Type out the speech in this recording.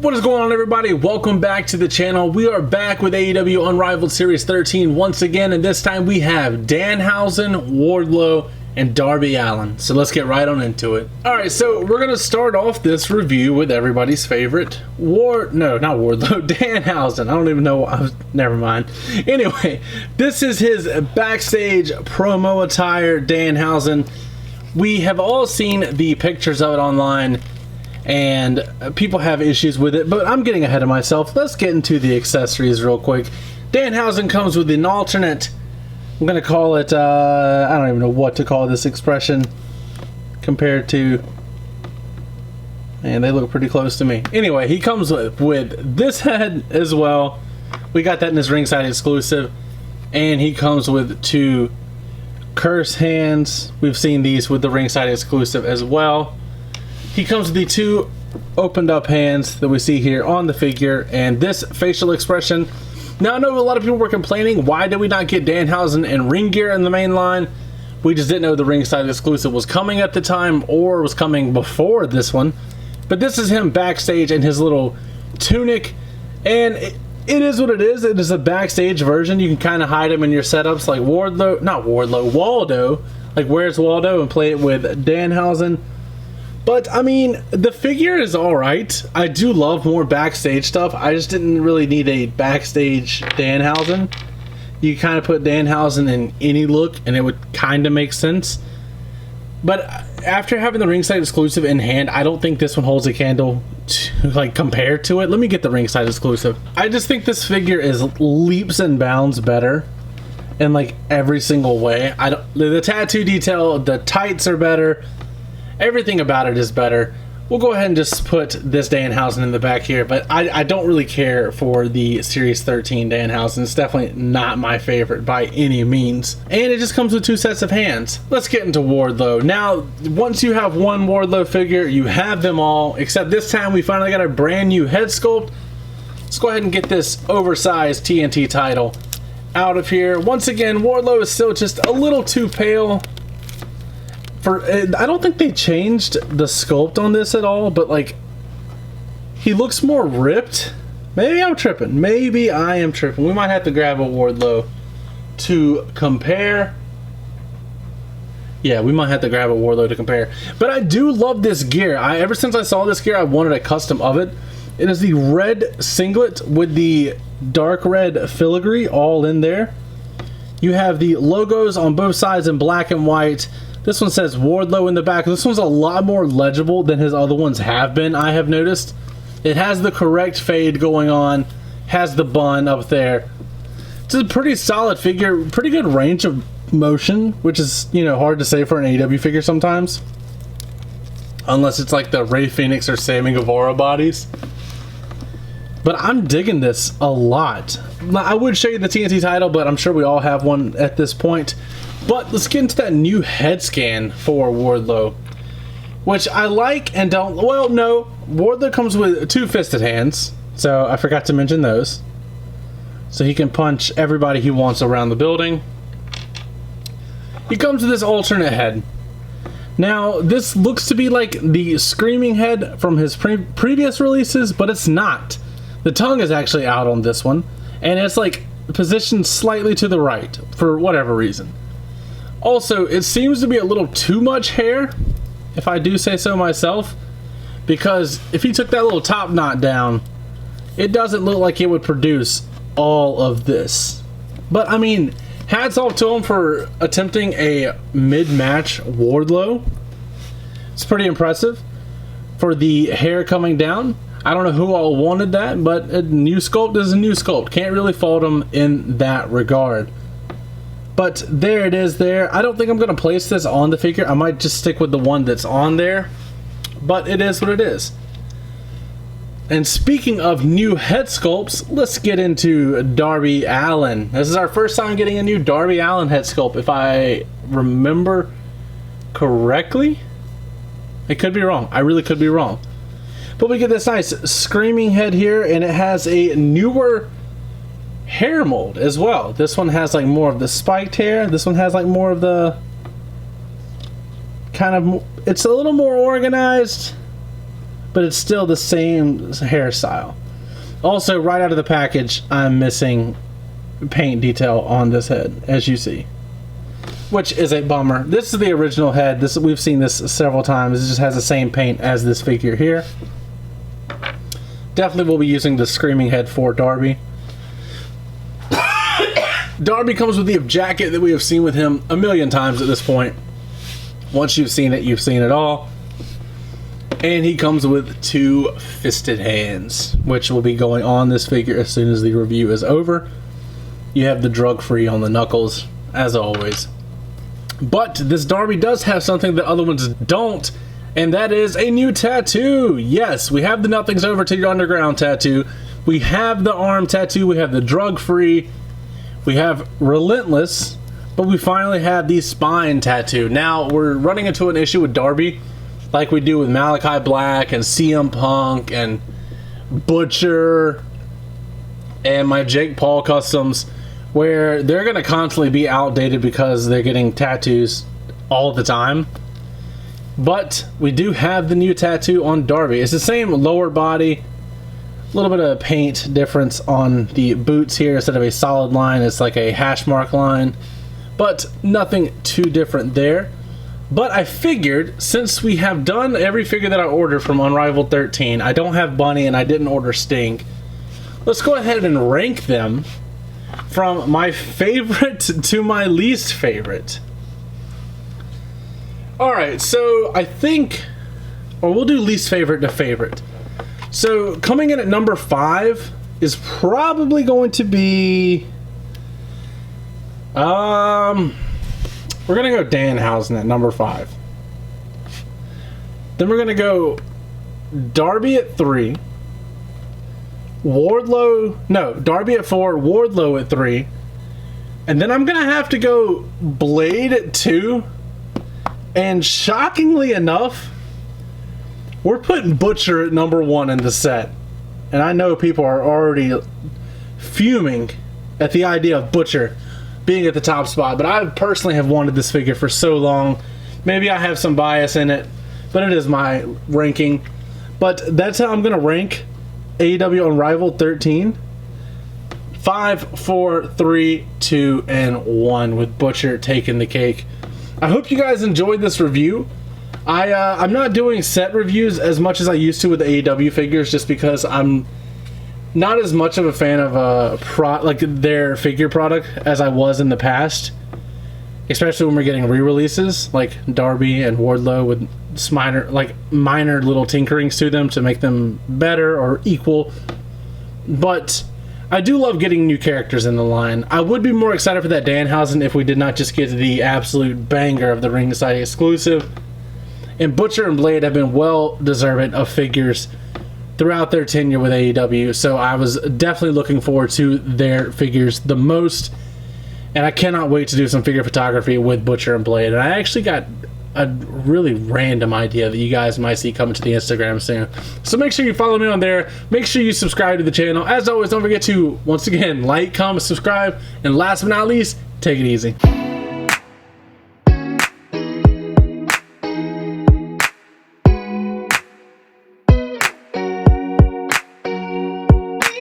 What is going on, everybody? Welcome back to the channel. We are back with AEW Unrivaled Series 13 once again, and this time we have Danhausen, Wardlow, and Darby Allin. So let's get right on into it. Alright, so we're going to start off this review with everybody's favorite Danhausen. I don't even know. Never mind. Anyway, this is his backstage promo attire, Danhausen. We have all seen the pictures of it online, and people have issues with it, but I'm getting ahead of myself. Let's get into the accessories real quick. Danhausen comes with an alternate, I'm gonna call it, I don't even know what to call this expression compared to, and they look pretty close to me. Anyway, he comes with this head as well. We got that in his ringside exclusive, and he comes with two curse hands. We've seen these with the ringside exclusive as well. He comes with the two opened up hands that we see here on the figure, and this facial expression. Now, I know a lot of people were complaining, why did we not get Danhausen in ring gear in the main line? We just didn't know the ringside exclusive was coming at the time or was coming before this one. But this is him backstage in his little tunic, and it is what it is. It is a backstage version. You can kind of hide him in your setups like Waldo. Like, where's Waldo? And play it with Danhausen. But, I mean, the figure is alright. I do love more backstage stuff. I just didn't really need a backstage Danhausen. You kind of put Danhausen in any look, and it would kind of make sense. But after having the ringside exclusive in hand, I don't think this one holds a candle to, like, compared to it. Let me get the ringside exclusive. I just think this figure is leaps and bounds better in, like, every single way. The tattoo detail, the tights are better. Everything about it is better. We'll go ahead and just put this Danhausen in the back here, but I don't really care for the Series 13 Danhausen. It's definitely not my favorite by any means. And it just comes with two sets of hands. Let's get into Wardlow. Now, once you have one Wardlow figure, you have them all, except this time we finally got a brand new head sculpt. Let's go ahead and get this oversized TNT title out of here. Once again, Wardlow is still just a little too pale. I don't think they changed the sculpt on this at all, but like, he looks more ripped. Maybe I'm tripping. Maybe I am tripping. We might have to grab a Wardlow to compare. Yeah, we might have to grab a Wardlow to compare. But I do love this gear. Ever since I saw this gear, I wanted a custom of it. It is the red singlet with the dark red filigree all in there. You have the logos on both sides in black and white. This one says Wardlow in the back. This one's a lot more legible than his other ones have been, I have noticed. It has the correct fade going on, has the bun up there. It's a pretty solid figure, pretty good range of motion, which is, you know, hard to say for an AEW figure sometimes. Unless it's like the Rey Fenix or Sammy Guevara bodies. But I'm digging this a lot. I would show you the TNT title, but I'm sure we all have one at this point. But let's get into that new head scan for Wardlow, which I like and don't. Well, no, Wardlow comes with two fisted hands, so I forgot to mention those. So he can punch everybody he wants around the building. He comes with this alternate head. Now, this looks to be like the screaming head from his previous releases, but it's not. The tongue is actually out on this one, and it's like positioned slightly to the right for whatever reason. Also, it seems to be a little too much hair, if I do say so myself, because if he took that little top knot down, it doesn't look like it would produce all of this. But I mean, hats off to him for attempting a mid-match Wardlow. It's pretty impressive for the hair coming down. I don't know who all wanted that, but a new sculpt is a new sculpt. Can't really fault him in that regard. But there it is there. I don't think I'm going to place this on the figure. I might just stick with the one that's on there. But it is what it is. And speaking of new head sculpts, let's get into Darby Allin. This is our first time getting a new Darby Allin head sculpt, if I remember correctly. I could be wrong. I really could be wrong. But we get this nice screaming head here, and it has a newer hair mold as well. This one has like more of the spiked hair. This one has like more of the kind of, it's a little more organized. but it's still the same hairstyle. Also, right out of the package, I'm missing paint detail on this head, as you see, which is a bummer. This is the original head. We've seen this several times. It just has the same paint as this figure here. Definitely will be using the screaming head for Darby. Darby comes with the jacket that we have seen with him a million times at this point. Once you've seen it, you've seen it all. And he comes with 2 fisted hands, which will be going on this figure as soon as the review is over. You have the drug-free on the knuckles, as always. But this Darby does have something that other ones don't, and that is a new tattoo. Yes, we have the Nothing's Over Till You're Underground tattoo. We have the arm tattoo. We have the drug-free. We have Relentless. But we finally have the spine tattoo. Now, we're running into an issue with Darby, like we do with Malachi Black and CM Punk and Butcher and my Jake Paul customs, where they're going to constantly be outdated because they're getting tattoos all the time. But we do have the new tattoo on Darby. It's the same lower body, a little bit of paint difference on the boots here. Instead of a solid line, it's like a hash mark line, but nothing too different there. But I figured, since we have done every figure that I ordered from Unrivaled 13, I don't have Bunny and I didn't order Sting, let's go ahead and rank them from my favorite to my least favorite. Alright, so I think, or we'll do least favorite to favorite. So coming in at number 5 is probably going to be, we're going to go Danhausen at number 5. Then we're going to go Darby at 3. Darby at 4, Wardlow at 3. And then I'm going to have to go Blade at 2. And shockingly enough, we're putting Butcher at number 1 in the set. And I know people are already fuming at the idea of Butcher being at the top spot, but I personally have wanted this figure for so long. Maybe I have some bias in it, but it is my ranking. But that's how I'm going to rank AEW Unrivaled 13. 5, 4, 3, 2, and 1, with Butcher taking the cake. I hope you guys enjoyed this review. I'm not doing set reviews as much as I used to with the AEW figures, just because I'm not as much of a fan of their figure product as I was in the past, especially when we're getting re-releases like Darby and Wardlow with minor little tinkerings to them to make them better or equal. But I do love getting new characters in the line. I would be more excited for that Danhausen if we did not just get the absolute banger of the ringside exclusive. And Butcher and Blade have been well deserving of figures throughout their tenure with AEW, so I was definitely looking forward to their figures the most, and I cannot wait to do some figure photography with Butcher and Blade. And I actually got a really random idea that you guys might see coming to the Instagram soon, so make sure you follow me on there. Make sure you subscribe to the channel. As always, don't forget to, once again, like, comment, subscribe, and last but not least, take it easy.